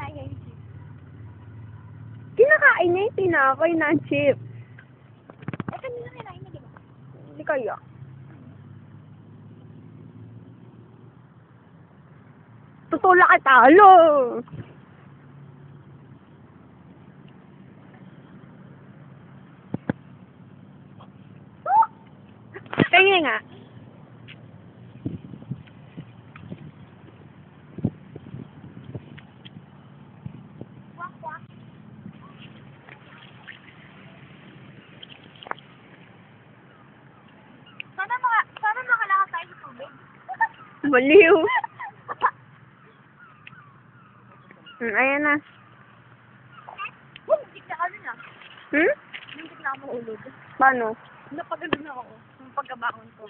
kinaya yung chip. Kinakain niya yung tinapay na chip. Eh, kanina kinain niya, di ba? Hindi kaya. Tutulak ka talo. Kaya nga. Kwak, kwak. Sana makalakas tayo sa tubig. Baliw. Ayan na. Muntik na kami na. Muntik na ako mahulog. Paano? Napagano na ako. Yung pagkabangon ko.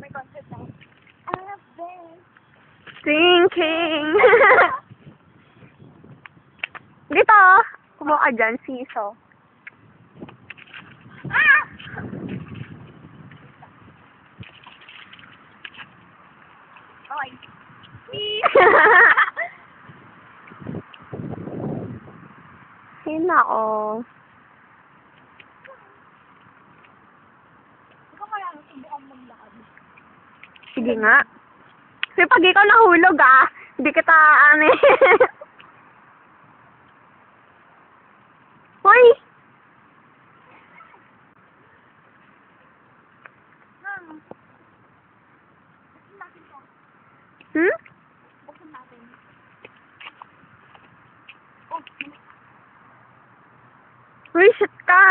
May concept ako. I've been Thinking. Dito. Kumo ka dyan, siso. Ah! Okay. Sino ako? Ikaw kaya subukan maglakad. Sige nga. Kasi pag ikaw nahulog hindi kita Hoy! Ma'am. Buksan natin to. Buksan natin. Oh, Hoy, shit ka!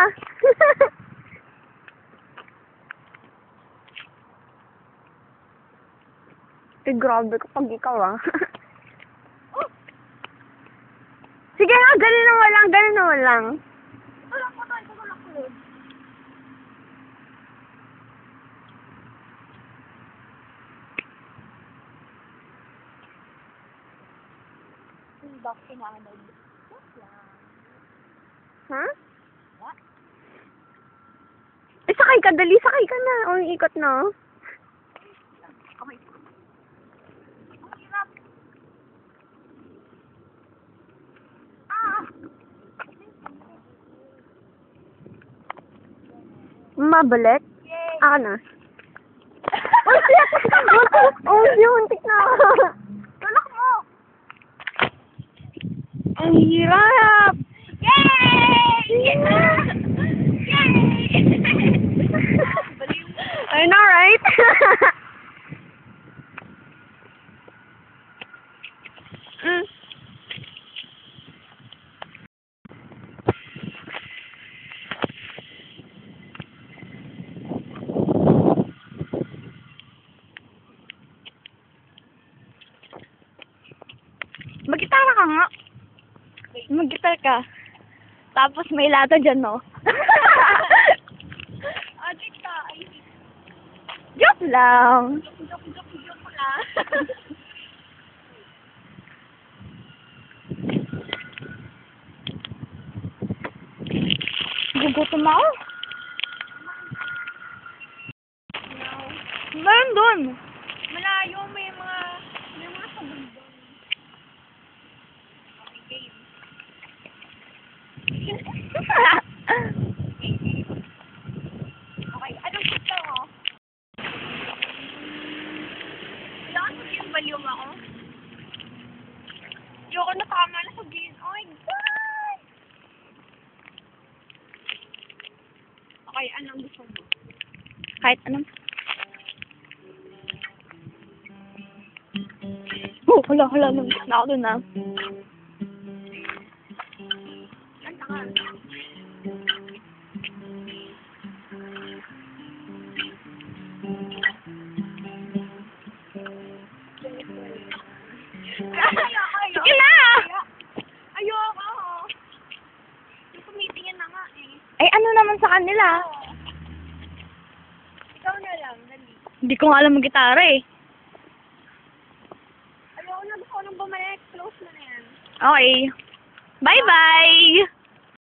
Eh, grabe kapag ikaw oh! Sige nga, ganun naman lang. Wala ko tayo, wala ko yun. Yung doc inaanod. What lang? Ha? What? Eh, sakay ka, dali, sakay ka na. O, ikot na. Okay. Ang hirap. Ah! Mabalik? Yay! Ako na. Oh, shit! Oh, muntik na. Tulak mo! Ang hirap! Yay! Yay! I know, right? Mag-gitara ka nga. Mag-gitar ka. Tapos may lata dyan, no? Adik ka. Ay, Joke lang. joke lang. Gugutom ako. Meron doon. Malayo, may mga sabon doon. Okay, game. Okay, anong gusto mo? Kailangan mo yung baliw ako? Ayoko na tama na sabihin. Oh my God! Okay, anong gusto mo? Kahit anong... Oh, hala, nandito na ako dun, Kanta ka. Ayoko. Sige na! Ayoko. Yung tumitingin na nga eh. Ay, ano naman sa kanila? Ikaw na lang, dali. Hindi ko nga alam mag-gitara eh. Ayoko na, gusto ko nang bumalik. Close na yan. Okay. Bye-bye!